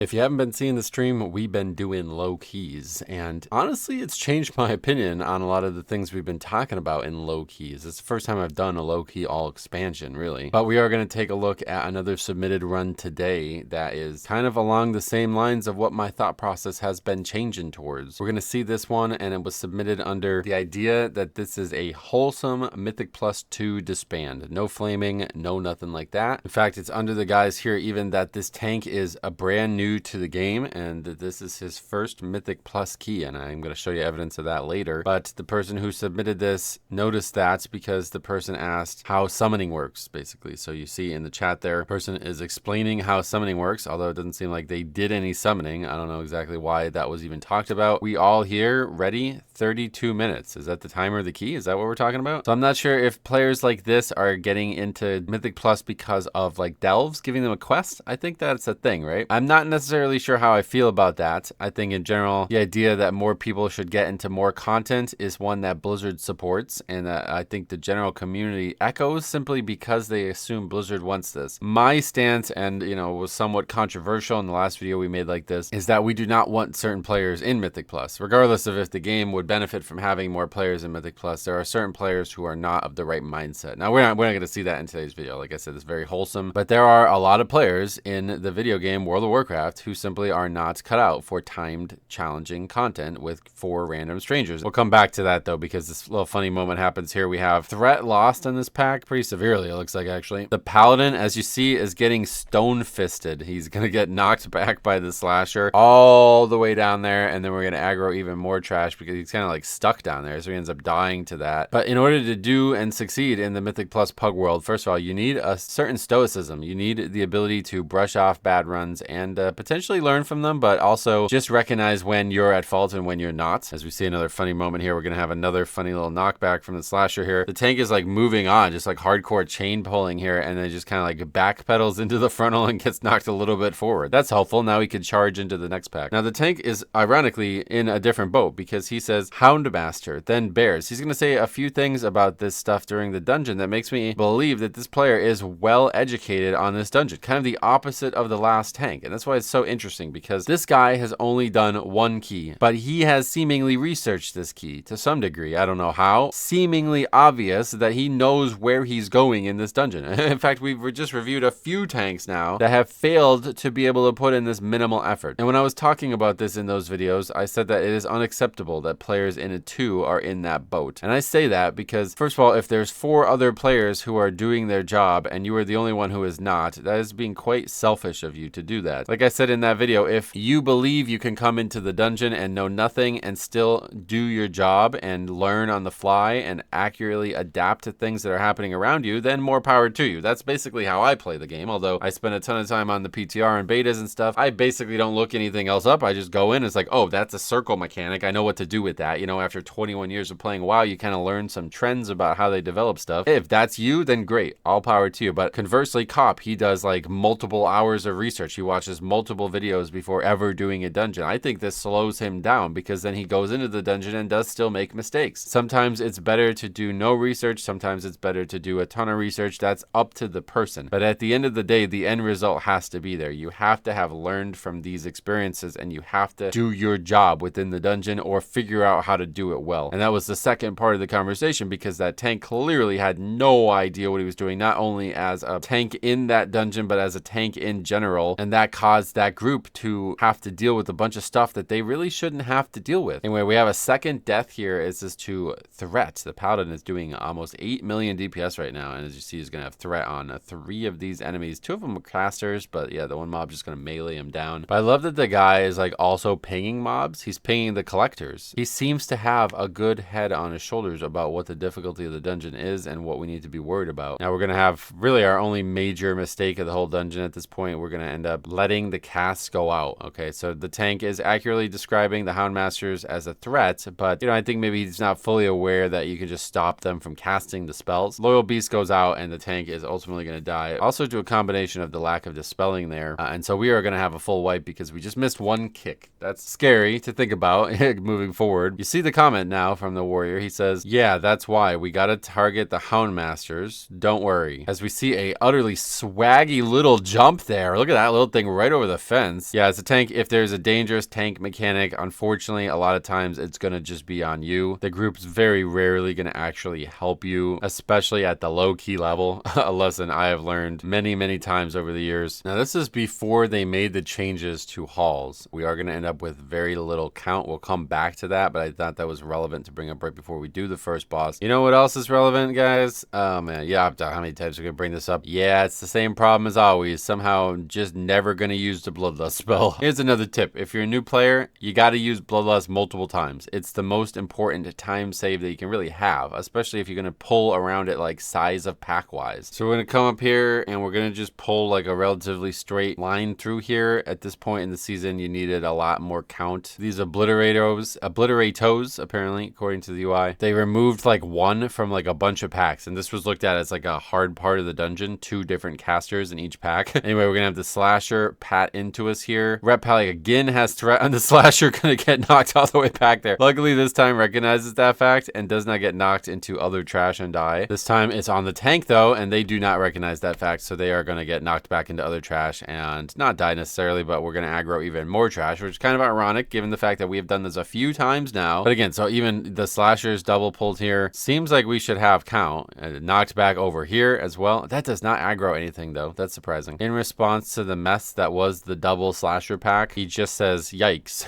If you haven't been seeing the stream, we've been doing low keys, and honestly, it's changed my opinion on a lot of the things we've been talking about in low keys. It's the first time I've done a low key all expansion, really. But we are going to take a look at another submitted run today that is kind of along the same lines of what my thought process has been changing towards. We're going to see this one, and it was submitted under the idea that this is a wholesome Mythic Plus 2 disband. No flaming, no nothing like that. In fact, it's under the guise here even that this tank is a brand new to the game and that this is his first Mythic Plus key, and I'm going to show you evidence of that later. But the person who submitted this noticed that because the person asked how summoning works, basically. So you see in the chat there, person is explaining how summoning works, although it doesn't seem like they did any summoning. I don't know exactly why that was even talked about. We all here ready? 32 minutes. Is that the timer of the key? Is that what we're talking about? So I'm not sure if players like this are getting into Mythic Plus because of like delves giving them a quest. I think that's a thing, right? I'm not necessarily sure how I feel about that. I think in general, the idea that more people should get into more content is one that Blizzard supports, and I think the general community echoes simply because they assume Blizzard wants this. My stance, and was somewhat controversial in the last video we made like this, is that we do not want certain players in Mythic Plus. Regardless of if the game would benefit from having more players in Mythic Plus, there are certain players who are not of the right mindset. Now, we're not going to see that in today's video. Like I said, it's very wholesome, but there are a lot of players in the video game World of Warcraft who simply are not cut out for timed, challenging content with 4 random strangers. We'll come back to that though, because this little funny moment happens here. We have threat lost in this pack pretty severely, it looks like, actually. The Paladin, as you see, is getting stone-fisted. He's going to get knocked back by the slasher all the way down there, and then we're going to aggro even more trash because he's kind of like stuck down there, so he ends up dying to that. But in order to do and succeed in the Mythic Plus Pug world, first of all, you need a certain stoicism. You need the ability to brush off bad runs and potentially learn from them, but also just recognize when you're at fault and when you're not. As we see another funny moment here, we're going to have another funny little knockback from the slasher here. The tank is like moving on, just like hardcore chain pulling here, and then just kind of like backpedals into the frontal and gets knocked a little bit forward. That's helpful. Now he can charge into the next pack. Now the tank is ironically in a different boat because he says Houndmaster, then Bears. He's going to say a few things about this stuff during the dungeon that makes me believe that this player is well educated on this dungeon, kind of the opposite of the last tank. And that's why it's so interesting, because this guy has only done one key, but he has seemingly researched this key to some degree. I don't know how. Seemingly obvious that he knows where he's going in this dungeon. In fact, we've just reviewed a few tanks now that have failed to be able to put in this minimal effort. And when I was talking about this in those videos, I said that it is unacceptable that players in it too are in that boat. And I say that because, first of all, if there's 4 other players who are doing their job and you are the only one who is not, that is being quite selfish of you to do that. Like I said in that video, if you believe you can come into the dungeon and know nothing and still do your job and learn on the fly and accurately adapt to things that are happening around you, then more power to you. That's basically how I play the game. Although I spend a ton of time on the PTR and betas and stuff, I basically don't look anything else up. I just go in. It's like, oh, that's a circle mechanic. I know what to do with that. After 21 years of playing WoW, you kind of learn some trends about how they develop stuff. If that's you, then great. All power to you. But conversely, Cop, he does like multiple hours of research. He watches multiple videos before ever doing a dungeon. I think this slows him down because then he goes into the dungeon and does still make mistakes. Sometimes it's better to do no research. Sometimes it's better to do a ton of research. That's up to the person. But at the end of the day, the end result has to be there. You have to have learned from these experiences and you have to do your job within the dungeon or figure out how to do it well. And that was the second part of the conversation, because that tank clearly had no idea what he was doing, not only as a tank in that dungeon, but as a tank in general. And that caused that group to have to deal with a bunch of stuff that they really shouldn't have to deal with. Anyway, we have a second death here. Is this to Threat? The Paladin is doing almost 8 million DPS right now. And as you see, he's going to have Threat on 3 of these enemies. 2 of them are casters, but yeah, the one mob just going to melee him down. But I love that the guy is like also pinging mobs. He's pinging the collectors. He seems to have a good head on his shoulders about what the difficulty of the dungeon is and what we need to be worried about. Now we're going to have really our only major mistake of the whole dungeon at this point. We're going to end up letting the casts go out. Okay, so the tank is accurately describing the Houndmasters as a threat, but I think maybe he's not fully aware that you can just stop them from casting the spells. Loyal Beast goes out and the tank is ultimately going to die. Also to a combination of the lack of dispelling there. And so we are going to have a full wipe because we just missed one kick. That's scary to think about moving forward. You see the comment now from the warrior. He says, yeah, that's why we got to target the Houndmasters. Don't worry. As we see a utterly swaggy little jump there. Look at that little thing right over the the fence. Yeah, it's a tank. If there's a dangerous tank mechanic, unfortunately, a lot of times it's going to just be on you. The group's very rarely going to actually help you, especially at the low key level. A lesson I have learned many, many times over the years. Now, this is before they made the changes to halls. We are going to end up with very little count. We'll come back to that, but I thought that was relevant to bring up right before we do the first boss. You know what else is relevant, guys? Oh, man. Yeah, how many times are we going to bring this up? Yeah, it's the same problem as always. Somehow just never going to use the Bloodlust spell. Here's another tip. If you're a new player, you got to use Bloodlust multiple times. It's the most important time save that you can really have, especially if you're going to pull around it like size of pack wise. So we're going to come up here and we're going to just pull like a relatively straight line through here. At this point in the season, you needed a lot more count. These obliteratos, apparently, according to the UI, they removed like one from like a bunch of packs. And this was looked at as like a hard part of the dungeon, 2 different casters in each pack. Anyway, we're going to have the Slasher pat into us here. Rep Pally again has threat on the Slasher, going to get knocked all the way back there. Luckily, this time recognizes that fact and does not get knocked into other trash and die. This time it's on the tank though, and they do not recognize that fact, so they are going to get knocked back into other trash and not die necessarily, but we're going to aggro even more trash, which is kind of ironic given the fact that we have done this a few times now. But again, so even the Slashers double pulled here. Seems like we should have count. Knocked back over here as well. That does not aggro anything though. That's surprising. In response to the mess that was the double Slasher pack, he just says, yikes.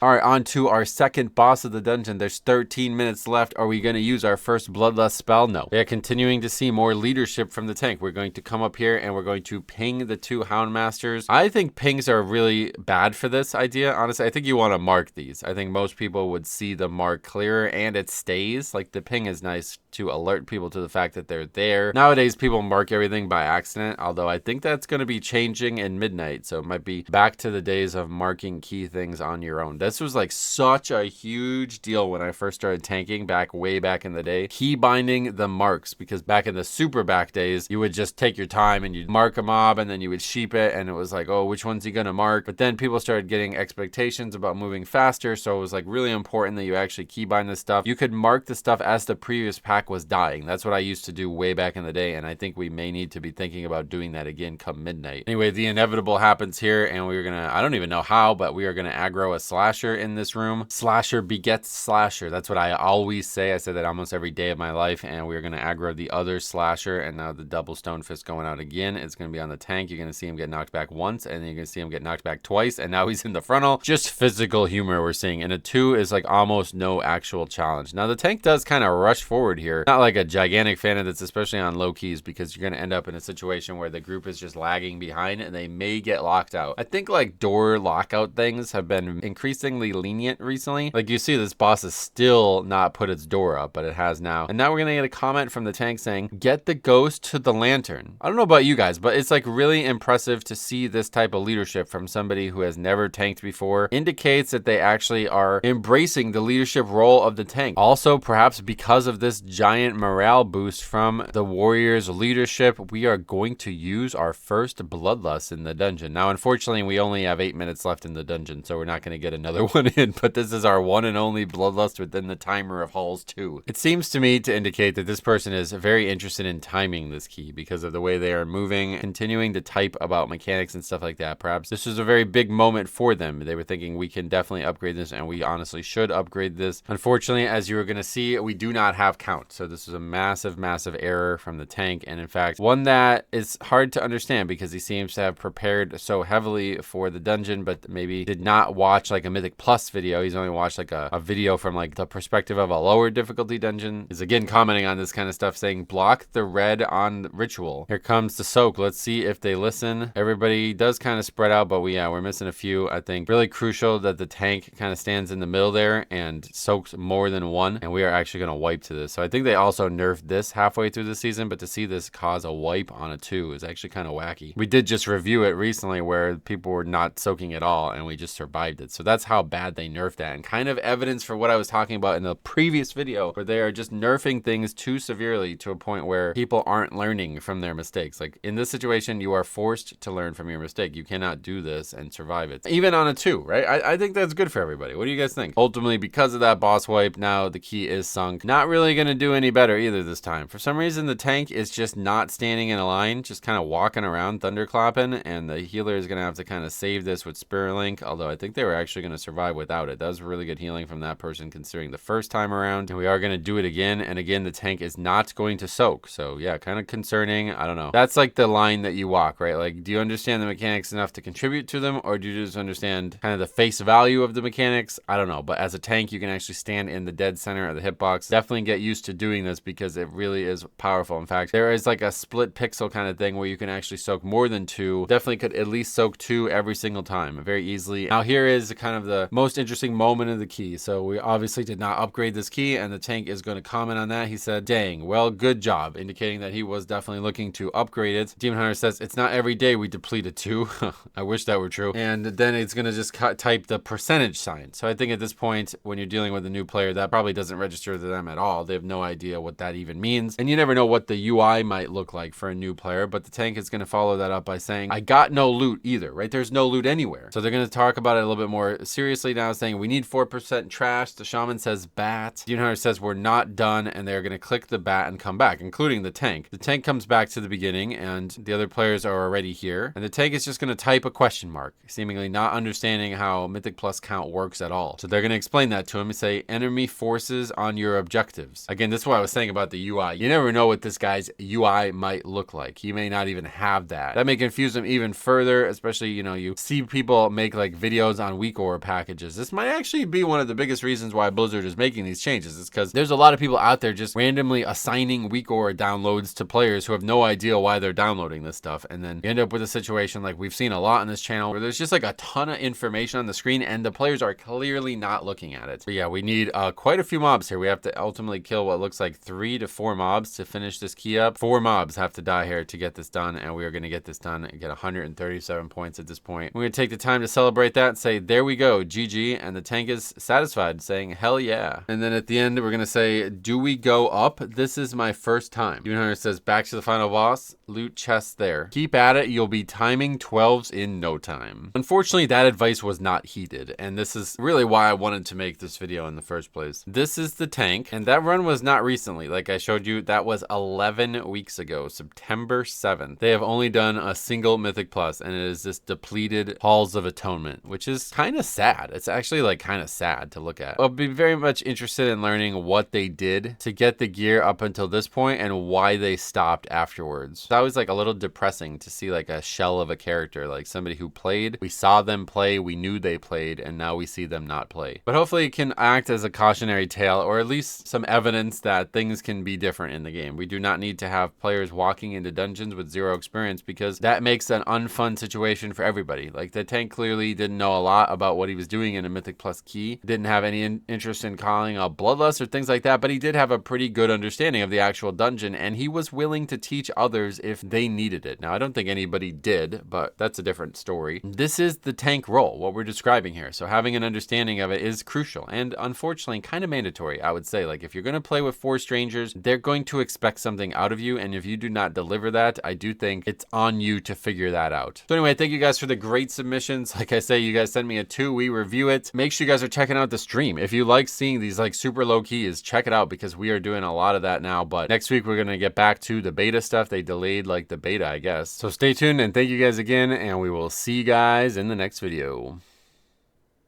All right, on to our second boss of the dungeon. There's 13 minutes left. Are we going to use our first Bloodlust spell? No. We are continuing to see more leadership from the tank. We're going to come up here and we're going to ping the 2 Houndmasters. I think pings are really bad for this idea. Honestly, I think you want to mark these. I think most people would see the mark clearer and it stays. Like the ping is nice to alert people to the fact that they're there. Nowadays, people mark everything by accident, although I think that's going to be changing in Midnight. So it might be back to the days of marking key things on your own. This was like such a huge deal when I first started tanking way back in the day. Key binding the marks, because back in the super back days, you would just take your time and you'd mark a mob and then you would sheep it. And it was like, oh, which one's he going to mark? But then people started getting expectations about moving faster. So it was like really important that you actually key bind this stuff. You could mark the stuff as the previous pack was dying. That's what I used to do way back in the day. And I think we may need to be thinking about doing that again come Midnight. Anyway, the inevitable happens here and we're going to, I don't even know how, but we are going to aggro a Slasher in this room. Slasher begets Slasher. That's what I always say. I say that almost every day of my life. And we're going to aggro the other Slasher. And now the double Stone Fist going out again. It's going to be on the tank. You're going to see him get knocked back once and then you're going to see him get knocked back twice. And now he's in the frontal. Just physical humor we're seeing. And a 2 is like almost no actual challenge. Now the tank does kind of rush forward here. Not like a gigantic fan of this, especially on low keys, because you're going to end up in a situation where the group is just lagging behind and they may get locked out. I think like door lockout things have been increasingly lenient recently. Like you see this boss has still not put its door up, but it has now. And now we're going to get a comment from the tank saying, get the ghost to the lantern. I don't know about you guys, but it's like really impressive to see this type of leadership from somebody who has never tanked before. Indicates that they actually are embracing the leadership role of the tank. Also, perhaps because of this giant morale boost from the warriors leadership, we are going to use our first Bloodlust in the dungeon. Now, unfortunately, we only have 8 minutes left in the dungeon, so we're not going to get another one in, but this is our one and only Bloodlust within the timer of halls 2. It seems to me to indicate that this person is very interested in timing this key because of the way they are moving, continuing to type about mechanics and stuff like that. Perhaps this was a very big moment for them. They were thinking we can definitely upgrade this, and we honestly should upgrade this. Unfortunately, as you were going to see, we do not have count. So this is a massive, massive error from the tank. And in fact, one that is hard to understand because he seems to have prepared so heavily for the dungeon, but maybe did not watch like a Mythic Plus video. He's only watched like a video from like the perspective of a lower difficulty dungeon. Is again commenting on this kind of stuff saying, block the red on ritual. Here comes the soak. Let's see if they listen. Everybody does kind of spread out, but we're missing a few. I think really crucial that the tank kind of stands in the middle there and soaks more than one. And we are actually going to wipe to this. So I think they also nerfed this halfway through the season, but to see this cause a wipe on a 2 is actually kind of wacky. We did just review it recently where people were not soaking at all and we just survived it. So that's how bad they nerfed that, and kind of evidence for what I was talking about in the previous video where they are just nerfing things too severely to a point where people aren't learning from their mistakes. Like in this situation, you are forced to learn from your mistake. You cannot do this and survive it. Even on a 2, right? I think that's good for everybody. What do you guys think? Ultimately, because of that boss wipe, now the key is sunk. Not really going to do do any better either this time. For some reason, the tank is just not standing in a line, just kind of walking around thunderclapping, and the healer is going to have to kind of save this with Spirit Link, although I think they were actually going to survive without it. That was really good healing from that person considering the first time around, and we are going to do it again, and again, the tank is not going to soak, so yeah, kind of concerning. I don't know. That's like the line that you walk, right? Like, do you understand the mechanics enough to contribute to them, or do you just understand kind of the face value of the mechanics? I don't know, but as a tank, you can actually stand in the dead center of the hitbox. Definitely get used to doing this because it really is powerful. In fact, there is like a split pixel kind of thing where you can actually soak more than 2. Definitely could at least soak 2 every single time very easily. Now here is kind of the most interesting moment of the key. So we obviously did not upgrade this key, and the tank is going to comment on that. He said, dang, well, good job, indicating that he was definitely looking to upgrade it. Demon Hunter says, it's not every day we deplete a 2. I wish that were true. And then it's going to just type the percentage sign. So I think at this point, when you're dealing with a new player, that probably doesn't register to them at all. They have no idea what that even means. And you never know what the UI might look like for a new player, but the tank is going to follow that up by saying, I got no loot either, right? There's no loot anywhere. So they're going to talk about it a little bit more seriously now, saying we need 4% trash. The shaman says bat. Demon Hunter says we're not done, and they're going to click the bat and come back, including the tank. The tank comes back to the beginning, and the other players are already here. And the tank is just going to type a question mark, seemingly not understanding how Mythic Plus count works at all. So they're going to explain that to him and say, enemy forces on your objectives. Again, this is what I was saying about the UI. You never know what this guy's UI might look like. He may not even have that. That may confuse him even further, especially, you know, you see people make like videos on weak ore packages. This might actually be one of the biggest reasons why Blizzard is making these changes. It's because there's a lot of people out there just randomly assigning weak ore downloads to players who have no idea why they're downloading this stuff. And then you end up with a situation like we've seen a lot on this channel where there's just like a ton of information on the screen and the players are clearly not looking at it. But yeah, we need quite a few mobs here. We have to ultimately kill what looks like 3 to 4 mobs to finish this key up. 4 mobs have to die here to get this done, and we are going to get this done and get 137 points at this point. We're going to take the time to celebrate that and say, there we go, GG, and the tank is satisfied, saying, hell yeah. And then at the end, we're going to say, do we go up? This is my first time. Demon Hunter says, back to the final boss, loot chest there. Keep at it, you'll be timing 12s in no time. Unfortunately, that advice was not heeded, and this is really why I wanted to make this video in the first place. This is the tank, and that run was not recently. Like I showed you, that was 11 weeks ago, September 7th. They have only done a single Mythic Plus, and it is this depleted Halls of Atonement, which is kind of sad. It's actually like kind of sad to look at. I'll be very much interested in learning what they did to get the gear up until this point and why they stopped afterwards. That was like a little depressing to see like a shell of a character, like somebody who played. We saw them play, we knew they played, and now we see them not play. But hopefully it can act as a cautionary tale, or at least some evidence that things can be different in the game. We do not need to have players walking into dungeons with 0 experience, because that makes an unfun situation for everybody. Like the tank clearly didn't know a lot about what he was doing in a Mythic Plus key, didn't have any interest in calling a bloodlust or things like that, but he did have a pretty good understanding of the actual dungeon, and he was willing to teach others if they needed it. Now, I don't think anybody did, but that's a different story. This is the tank role, what we're describing here. So having an understanding of it is crucial, and unfortunately kind of mandatory, I would say. Like if you're going to play with 4 strangers, they're going to expect something out of you, and if you do not deliver that, I do think it's on you to figure that out. So anyway, thank you guys for the great submissions. Like I say, you guys sent me a 2, we review it. Make sure you guys are checking out the stream. If you like seeing these like super low keys, check it out, because we are doing a lot of that now. But next week we're going to get back to the beta stuff. They delayed like the beta, I guess. So stay tuned, and thank you guys again, and we will see you guys in the next video.